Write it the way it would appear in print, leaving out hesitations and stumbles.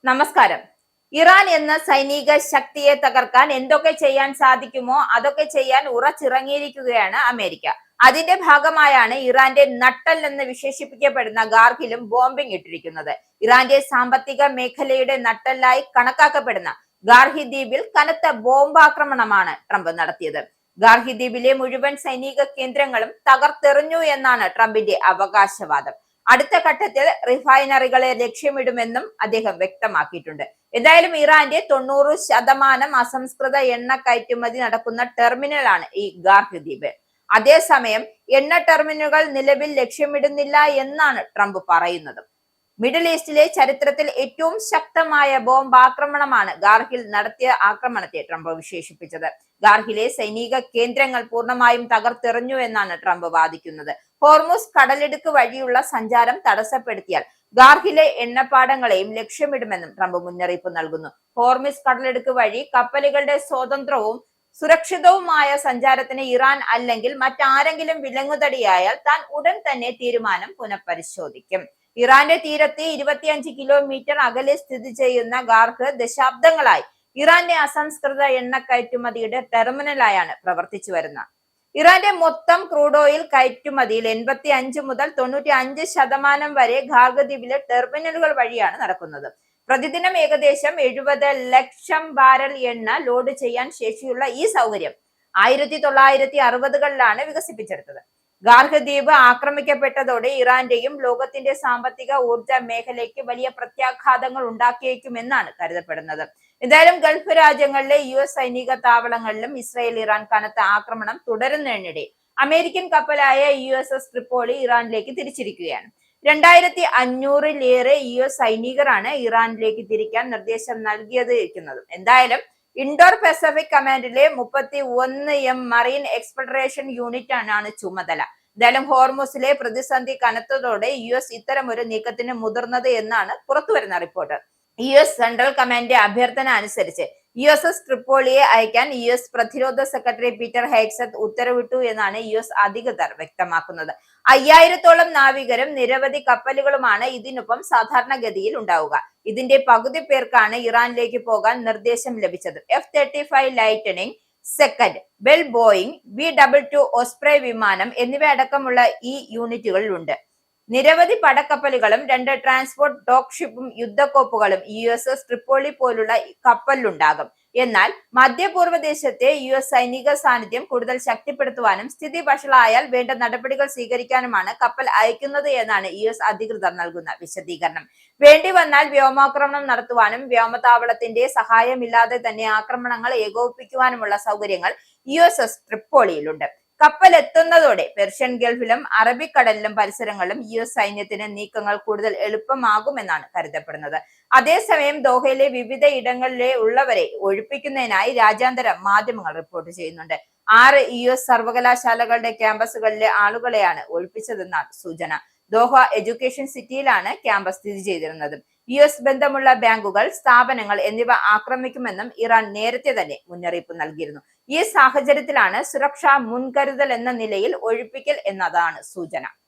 നമസ്കാരം. ഇറാൻ എന്ന സൈനിക ശക്തിയെ തകർക്കാൻ എന്തൊക്കെ ചെയ്യാൻ സാധിക്കുമോ അതൊക്കെ ചെയ്യാൻ ഉറച്ചിറങ്ങിയിരിക്കുകയാണ് അമേരിക്ക. അതിന്റെ ഭാഗമായാണ് ഇറാന്റെ നട്ടെല്ല് എന്ന് വിശേഷിപ്പിക്കപ്പെടുന്ന ഗാർഹിലും ബോംബിംഗ് ഇട്ടിരിക്കുന്നത്. ഇറാന്റെ സാമ്പത്തിക മേഖലയുടെ നട്ടെല്ലായി കണക്കാക്കപ്പെടുന്ന ഗാർഹി ദ്വീപിൽ കനത്ത ബോംബാക്രമണമാണ് ട്രംപ് നടത്തിയത്. ഗാർഹി ദ്വീപിലെ മുഴുവൻ സൈനിക കേന്ദ്രങ്ങളും തകർത്തെറിഞ്ഞു എന്നാണ് ട്രംപിന്റെ അവകാശവാദം. അടുത്ത ഘട്ടത്തിൽ റിഫൈനറികളെ ലക്ഷ്യമിടുമെന്നും അദ്ദേഹം വ്യക്തമാക്കിയിട്ടുണ്ട്. എന്തായാലും ഇറാന്റെ 90% അസംസ്കൃത എണ്ണ കയറ്റുമതി നടക്കുന്ന ടെർമിനലാണ് ഈ ഗാർഹി ദ്വീപ്. അതേസമയം എണ്ണ ടെർമിനലുകൾ നിലവിൽ ലക്ഷ്യമിടുന്നില്ല എന്നാണ് ട്രംപ് പറയുന്നത്. മിഡിൽ ഈസ്റ്റിലെ ചരിത്രത്തിൽ ഏറ്റവും ശക്തമായ ബോംബ് ആക്രമണമാണ് ഗാർഹിൽ നടത്തിയ ആക്രമണത്തെ ട്രംപ് വിശേഷിപ്പിച്ചത്. ഗാർഹിലെ സൈനിക കേന്ദ്രങ്ങൾ പൂർണ്ണമായും തകർത്തെറിഞ്ഞു എന്നാണ് ട്രംപ് വാദിക്കുന്നത്. ഹോർമുസ് കടലിടുക്ക് വഴിയുള്ള സഞ്ചാരം തടസ്സപ്പെടുത്തിയാൽ ഗാർഹിലെ എണ്ണപ്പാടങ്ങളെയും ലക്ഷ്യമിടുമെന്നും ട്രംപ് മുന്നറിയിപ്പ് നൽകുന്നു. ഹോർമുസ് കടലിടുക്ക് വഴി കപ്പലുകളുടെ സ്വതന്ത്രവും സുരക്ഷിതവുമായ സഞ്ചാരത്തിന് ഇറാൻ അല്ലെങ്കിൽ മറ്റാരെങ്കിലും വിലങ്ങുതടിയായാൽ താൻ ഉടൻ തന്നെ തീരുമാനം പുനഃപരിശോധിക്കും. ഇറാന്റെ തീരത്ത് 25 കിലോമീറ്റർ അകലെ സ്ഥിതി ചെയ്യുന്ന ഗാർഹ് ദശാബ്ദങ്ങളായി ഇറാന്റെ അസംസ്കൃത എണ്ണ കയറ്റുമതിയുടെ ടെർമിനലായാണ് പ്രവർത്തിച്ചു വരുന്നത്. ഇറാന്റെ മൊത്തം ക്രൂഡ് ഓയിൽ കയറ്റുമതിയിൽ 85 മുതൽ 95% വരെ ഗാർഹ് ദ്വീപിലെ ടെർമിനലുകൾ വഴിയാണ് നടക്കുന്നത്. പ്രതിദിനം ഏകദേശം 70 ലക്ഷം ബാരൽ എണ്ണ ലോഡ് ചെയ്യാൻ ശേഷിയുള്ള ഈ സൗകര്യം 1960കളിലാണ് വികസിപ്പിച്ചെടുത്തത്. ഗാർഹ് ദ്വീപ് ആക്രമിക്കപ്പെട്ടതോടെ ഇറാന്റെയും ലോകത്തിന്റെ സാമ്പത്തിക ഊർജ മേഖലയ്ക്ക് വലിയ പ്രത്യാഘാതങ്ങൾ ഉണ്ടാക്കിയേക്കുമെന്നാണ് കരുതപ്പെടുന്നത്. എന്തായാലും ഗൾഫ് രാജ്യങ്ങളിലെ US സൈനിക താവളങ്ങളിലും ഇസ്രായേൽ ഇറാൻ കനത്ത ആക്രമണം തുടരുന്നതിനിടെ അമേരിക്കൻ കപ്പലായ USS ട്രിപ്പോളി ഇറാനിലേക്ക് തിരിച്ചിരിക്കുകയാണ്. 2500-ലേറെ US സൈനികരാണ് ഇറാനിലേക്ക് തിരിക്കാൻ നിർദ്ദേശം നൽകിയിരിക്കുന്നത്. എന്തായാലും ഇൻഡോർ പസഫിക് കമാൻഡിലെ 31M മറീൻ എക്സ്പ്ലോറേഷൻ യൂണിറ്റ് ആണ് ചുമതല. എന്തായാലും ഹോർമുസിലെ പ്രതിസന്ധി കനത്തതോടെ US ഇത്തരമൊരു നീക്കത്തിന് മുതിർന്നത് എന്നാണ് പുറത്തുവരുന്ന റിപ്പോർട്ട്. US സെൻട്രൽ കമാൻഡിന്റെ അഭ്യർത്ഥന അനുസരിച്ച് USS ട്രിപ്പോളിയെ അയക്കാൻ US പ്രതിരോധ സെക്രട്ടറി പീറ്റർ ഹെഗ്സത്ത് ഉത്തരവിട്ടു എന്നാണ് US അധികൃതർ വ്യക്തമാക്കുന്നത്. 5000-ഓളം നാവികരും നിരവധി കപ്പലുകളുമാണ് ഇതിനൊപ്പം സാധാരണഗതിയിൽ ഉണ്ടാവുക. ഇതിന്റെ പകുതി പേർക്കാണ് ഇറാനിലേക്ക് പോകാൻ നിർദ്ദേശം ലഭിച്ചത്. F-35 lightening second, bell Boeing B-22 Ospreay വിമാനം എന്നിവയടക്കമുള്ള ഈ യൂണിറ്റുകളിലുണ്ട്. നിരവധി പടക്കപ്പലുകളും 2 ട്രാൻസ്പോർട്ട് ഡോക്ക് ഷിപ്പും യുദ്ധക്കോപ്പുകളും USS ട്രിപ്പോളി പോലുള്ള കപ്പലിലുണ്ടാകും. എന്നാൽ മധ്യപൂർവ്വ ദേശത്തെ US സൈനിക സാന്നിധ്യം കൂടുതൽ ശക്തിപ്പെടുത്തുവാനും സ്ഥിതി വഷളായാൽ വേണ്ട നടപടികൾ സ്വീകരിക്കാനുമാണ് കപ്പൽ അയക്കുന്നത് എന്നാണ് US അധികൃതർ നൽകുന്ന വിശദീകരണം. വേണ്ടി വന്നാൽ വ്യോമാക്രമണം നടത്തുവാനും വ്യോമതാവളത്തിന്റെ സഹായമില്ലാതെ തന്നെ ആക്രമണങ്ങൾ ഏകോപിപ്പിക്കുവാനുമുള്ള സൗകര്യങ്ങൾ USS ട്രിപ്പോളിയിലുണ്ട്. കപ്പൽ എത്തുന്നതോടെ പെർഷ്യൻ ഗൾഫിലും അറബിക്കടലിലും പരിസരങ്ങളിലും US സൈന്യത്തിന് നീക്കങ്ങൾ കൂടുതൽ എളുപ്പമാകുമെന്നാണ് കരുതപ്പെടുന്നത്. അതേസമയം ദോഹയിലെ വിവിധ ഇടങ്ങളിലെ ഉള്ളവരെ ഒഴിപ്പിക്കുന്നതിനായി രാജ്യാന്തര മാധ്യമങ്ങൾ റിപ്പോർട്ട് ചെയ്യുന്നുണ്ട്. 6 US സർവകലാശാലകളുടെ ക്യാമ്പസുകളിലെ ആളുകളെയാണ് ഒഴിപ്പിച്ചതെന്നാണ് സൂചന. ദോഹ എഡ്യൂക്കേഷൻ സിറ്റിയിലാണ് ക്യാമ്പസ് സ്ഥിതി ചെയ്തിരുന്നത്. US ബന്ധമുള്ള ബാങ്കുകൾ, സ്ഥാപനങ്ങൾ എന്നിവ ആക്രമിക്കുമെന്നും ഇറാൻ നേരത്തെ തന്നെ മുന്നറിയിപ്പ് നൽകിയിരുന്നു. ഈ സാഹചര്യത്തിലാണ് സുരക്ഷാ മുൻകരുതൽ എന്ന നിലയിൽ ഒഴിപ്പിക്കൽ എന്നതാണ് സൂചന.